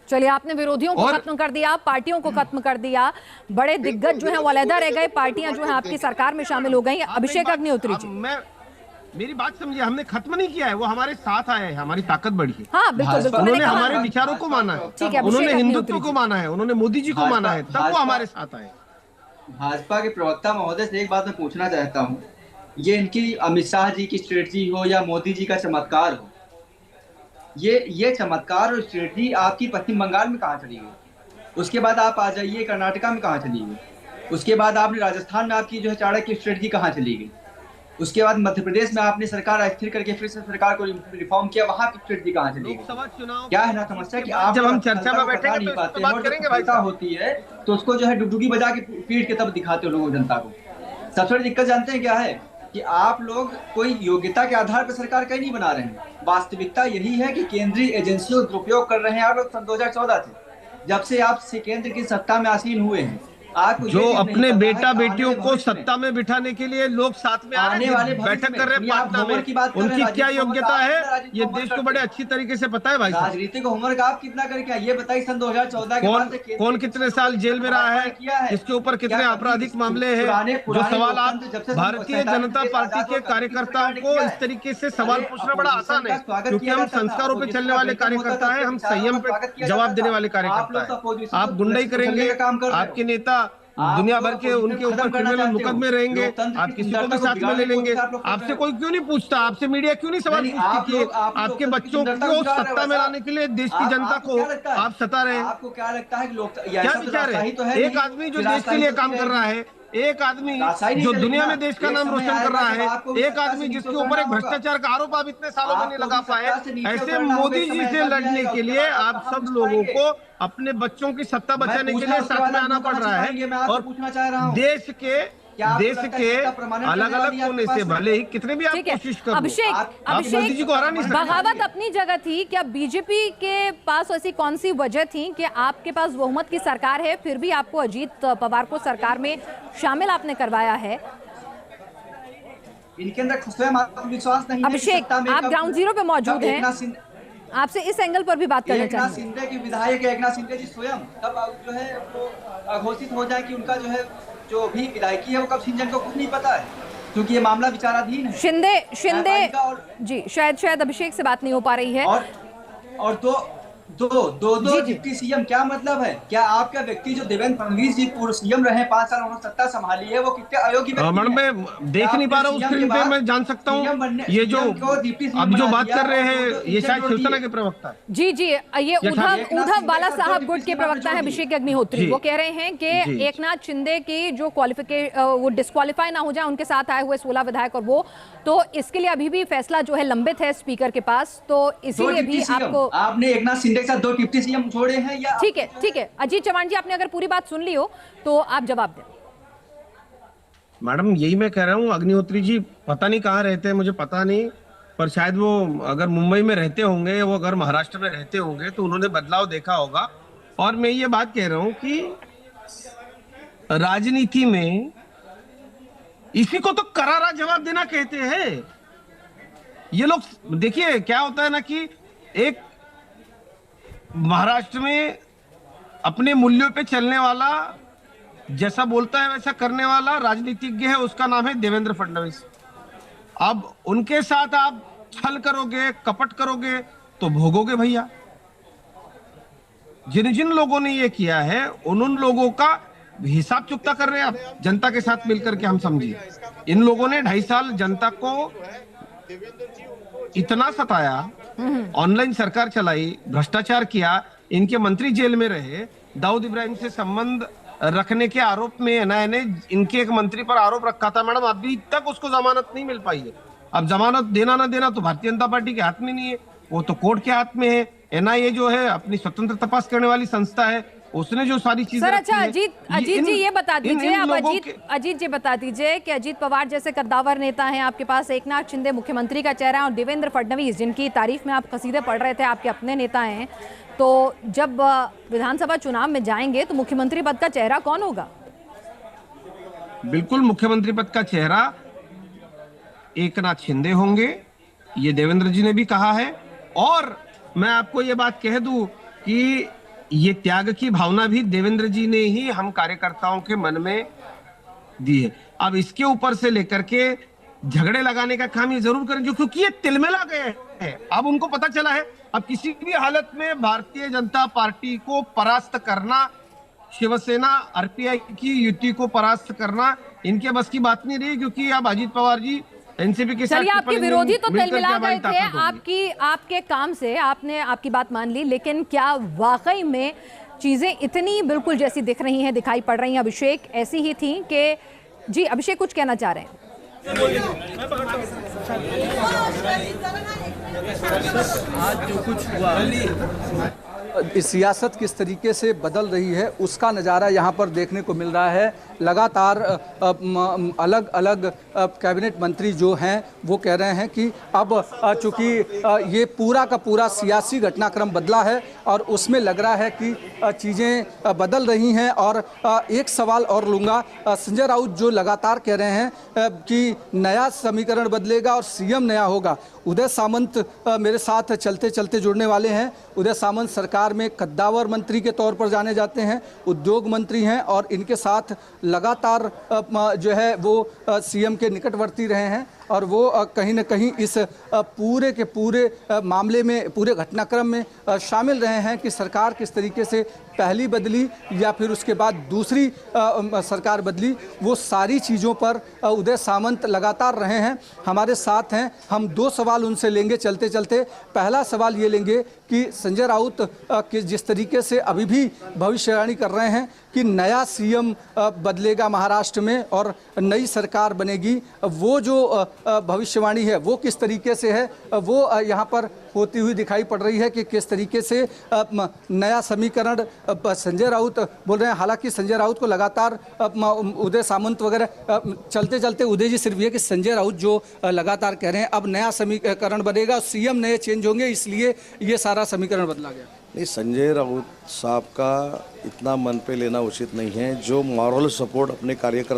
चलिए, आपने विरोधियों को खत्म कर दिया, पार्टियों को खत्म कर दिया, बड़े दिग्गज जो हैं वो अलग रह गए, पार्टियां जो हैं आपकी सरकार में शामिल हो गई। अभिषेक अग्निहोत्री जी, मेरी बात समझिए, हमने खत्म नहीं किया है, वो हमारे साथ आए हैं, हमारी ताकत बढ़ी है। हाँ बिल्कुल बिल्कुल, उन्होंने हमारे विचारों को माना है, ठीक है, उन्होंने हिंदुत्व को माना है, उन्होंने मोदी जी को माना है, तब वो हमारे साथ आए। भाजपा के प्रवक्ता महोदय से एक बात मैं पूछना चाहता हूँ, ये इनकी अमित शाह जी की स्ट्रेटजी हो या मोदी जी का चमत्कार हो, ये चमत्कार और स्ट्रेटजी आपकी पश्चिम बंगाल में कहाँ चली गई? उसके बाद आप आ जाइए कर्नाटका में कहाँ चली गई? उसके बाद आपने राजस्थान में आपकी जो है चाणक्य स्ट्रेटजी कहाँ चली गई? उसके बाद मध्य प्रदेश में आपने सरकार अस्थिर करके फिर से सरकार को रिफॉर्म किया, वहां की स्ट्रेटजी कहाँ चली गई? क्या है ना समस्या कि आप जब हम चर्चा में बैठेंगे तो पाते बात करेंगे भाई साहब। होती है तो उसको जो है डुगडुगी बजा के पीट के तब दिखाते हो लोगों जनता को। सबसे बड़ी दिक्कत जानते हैं क्या है कि आप लोग कोई योग्यता के आधार पर सरकार कहीं नहीं बना रहे हैं। वास्तविकता यही है कि केंद्रीय एजेंसियों का दुरुपयोग कर रहे हैं आप लोग। सन 2014 से जब से आप केंद्र की सत्ता में आसीन हुए हैं, जो अपने बेटा बेटियों को सत्ता में बिठाने के लिए लोग साथ में आने वाले बैठक कर रहे हैं पाटना में, उनकी क्या योग्यता है ये देश को बड़े अच्छी तरीके से पता है भाई। राजनीतिक होमवर्क आप कितना करके ये बताइए, सन 2014 के बाद से कौन कितने साल जेल में रहा है, इसके ऊपर कितने आपराधिक मामले हैं, जो सवाल आप भारतीय जनता पार्टी के कार्यकर्ताओं को इस तरीके से सवाल पूछना बड़ा आसान है, क्योंकि हम संस्कारों पे चलने वाले कार्यकर्ता है, हम संयम पे जवाब देने वाले कार्यकर्ता है। आप गुंडाई करेंगे, आपके नेता दुनिया भर के उनके ऊपर क्रिमिनल मुकदमे रहेंगे, आप किसी को भी साथ में ले लेंगे। आपसे कोई क्यों नहीं पूछता, आपसे मीडिया क्यों नहीं सवाल पूछती कि आपके बच्चों को सत्ता में लाने के लिए देश की जनता को आप सता रहे हैं? आपको क्या लगता है कि लोग क्या विचार है? एक आदमी जो देश के लिए काम कर रहा है, एक आदमी जो दुनिया में देश का नाम रोशन कर रहा है, एक आदमी जिसके ऊपर एक भ्रष्टाचार का आरोप आप इतने सालों में नहीं लगा पाए, ऐसे मोदी जी से लड़ने के लिए आप सब लोगों को अपने बच्चों की सत्ता बचाने के लिए साथ में आना पड़ रहा है। और देश के अलग अलग कोने से भले ही कितने भी आप कोशिश करो, अभिषेक मोदी जी को हरा नहीं सकते। बगावत अपनी जगह थी, क्या बीजेपी के पास ऐसी कौन सी वजह थी कि आपके पास बहुमत की सरकार है फिर भी आपको अजीत पवार को सरकार में शामिल आपने करवाया है? इनके अंदर स्वयं आत्मविश्वास नहीं है। अभिषेक, आप ग्राउंड जीरो पे मौजूद हैं, आपसे इस एंगल पर भी बात करना चाहिए। शिंदे की विधायक एकनाथ शिंदे जी स्वयं तब जो है वो घोषित हो जाए कि उनका जो है जो भी विधायकी है वो कब छिन जाए, को कुछ नहीं पता है, क्योंकि ये मामला विचाराधीन है। शिंदे जी, शायद अभिषेक से बात नहीं हो पा रही है। और दो डिप्टी सीएम, क्या मतलब है? क्या आपका व्यक्ति जो देवेंद्र फडणवीस जी पूर्व सीएम रहे, 5 साल उन्होंने सत्ता संभाली है, वो कितने अयोग्य व्यक्ति हैं? मैं देख नहीं पा रहा हूँ स्क्रीन पे, मैं जान सकता हूँ ये जो अब जो बात कर रहे हैं ये शायद शिवसेना के प्रवक्ता है। जी, ये उद्धव बाला साहब गुट के प्रवक्ता है अभिषेक अग्निहोत्री। वो कह रहे हैं कि एकनाथ शिंदे की जो वो डिस्क्वालीफाई ना हो जाए, उनके साथ आए हुए 16 विधायक और वो, तो इसके लिए अभी भी फैसला जो है लंबित है स्पीकर के पास, तो इसीलिए भी आपने एकनाथ शिंदे के साथ 2 डिप्टी सीएम छोड़े हैं या? ठीक है अजीत चौहान जी, आपने अगर पूरी बात सुन ली हो तो आप जवाब दें। मैडम यही मैं कह रहा हूँ, अग्निहोत्री जी पता नहीं कहाँ रहते हैं, मुझे पता नहीं, पर शायद वो अगर मुंबई में रहते होंगे, वो अगर महाराष्ट्र में रहते होंगे तो उन्होंने बदलाव देखा होगा। और मैं ये बात कह रहा हूँ कि राजनीति में इसी को तो करारा जवाब देना कहते हैं। ये लोग देखिए क्या होता है ना कि एक महाराष्ट्र में अपने मूल्यों पे चलने वाला, जैसा बोलता है वैसा करने वाला राजनीतिज्ञ है, उसका नाम है देवेंद्र फडणवीस। अब उनके साथ आप छल करोगे, कपट करोगे तो भोगोगे भैया। जिन जिन लोगों ने ये किया है उन लोगों का हिसाब चुकता कर रहे हैं आप जनता के साथ मिलकर के। हम समझिए इन लोगों ने 2.5 साल जनता को इतना सताया, ऑनलाइन सरकार चलाई, भ्रष्टाचार किया, इनके मंत्री जेल में रहे, दाऊद इब्राहिम से संबंध रखने के आरोप में एनआईए ने इनके एक मंत्री पर आरोप रखा था। मैडम अभी तक उसको जमानत नहीं मिल पाई है। अब जमानत देना ना देना तो भारतीय जनता पार्टी के हाथ में नहीं है, वो तो कोर्ट के हाथ में है। एनआईए जो है अपनी स्वतंत्र तपास करने वाली संस्था है, उसने जो सारी चीजें। सर अच्छा अजीत जी ये बता दीजिए, अब अजीत जी बता दीजिए कि अजीत पवार जैसे कद्दावर नेता हैं आपके पास, एकनाथ शिंदे मुख्यमंत्री का चेहरा और देवेंद्र फडणवीस जिनकी तारीफ में आप कसीदे पढ़ रहे थे, आपके अपने नेता हैं, तो जब विधानसभा चुनाव में जाएंगे तो मुख्यमंत्री पद का चेहरा कौन होगा? बिल्कुल मुख्यमंत्री पद का चेहरा एकनाथ शिंदे होंगे, ये देवेंद्र जी ने भी कहा है। और मैं आपको ये बात कह दूं कि ये त्याग की भावना भी देवेंद्र जी ने ही हम कार्यकर्ताओं के मन में दी है। अब इसके ऊपर से लेकर के झगड़े लगाने का काम ये जरूर करेंगे, क्योंकि ये तिलमिला गए हैं। अब उनको पता चला है अब किसी भी हालत में भारतीय जनता पार्टी को परास्त करना, शिवसेना आरपीआई की युति को परास्त करना इनके बस की बात नहीं रही, क्योंकि अब अजीत पवार जी एनसीपी के साथ चलिए, आपके विरोधी तो तिलमिला गए थे आपकी आपके काम से, आपने आपकी बात मान ली, लेकिन क्या वाकई में चीजें इतनी बिल्कुल जैसी दिख रही हैं, दिखाई पड़ रही हैं अभिषेक, ऐसी ही थी कि जी अभिषेक कुछ कहना चाह रहे हैं? आज जो कुछ हुआ, सियासत किस तरीके से बदल रही है उसका नज़ारा यहाँ पर देखने को मिल रहा है। लगातार अलग अलग कैबिनेट मंत्री जो हैं वो कह रहे हैं कि अब चूँकि ये पूरा का पूरा सियासी घटनाक्रम बदला है और उसमें लग रहा है कि चीज़ें बदल रही हैं। और एक सवाल और लूँगा, संजय राउत जो लगातार कह रहे हैं कि नया समीकरण बदलेगा और सीएम नया होगा। उदय सामंत मेरे साथ चलते चलते जुड़ने वाले हैं। उदय सामंत सरकार में कद्दावर मंत्री के तौर पर जाने जाते हैं, उद्योग मंत्री हैं और इनके साथ लगातार जो है वो सीएम के निकटवर्ती रहे हैं और वो कहीं न कहीं इस पूरे के पूरे मामले में, पूरे घटनाक्रम में शामिल रहे हैं कि सरकार किस तरीके से पहली बदली या फिर उसके बाद दूसरी सरकार बदली, वो सारी चीज़ों पर उदय सामंत लगातार रहे हैं, हमारे साथ हैं। हम दो सवाल उनसे लेंगे चलते चलते। पहला सवाल ये लेंगे कि संजय राउत के जिस तरीके से अभी भी भविष्यवाणी कर रहे हैं कि नया सीएम बदलेगा महाराष्ट्र में और नई सरकार बनेगी, वो जो भविष्यवाणी है वो किस तरीके से है, वो यहाँ पर होती हुई दिखाई पड़ रही है कि किस तरीके से नया समीकरण संजय राउत बोल रहे हैं। हालांकि संजय राउत को लगातार उदय सामंत वगैरह चलते चलते उदय जी सिर्फ ये कि संजय राउत जो लगातार कह रहे हैं अब नया समीकरण बनेगा, सीएम नए चेंज होंगे, इसलिए ये सारा समीकरण बदला गया। नहीं, संजय राउत साहब का इतना मन पे लेना उचित नहीं है। जो मॉरल सपोर्ट अपने कार्यकर्ता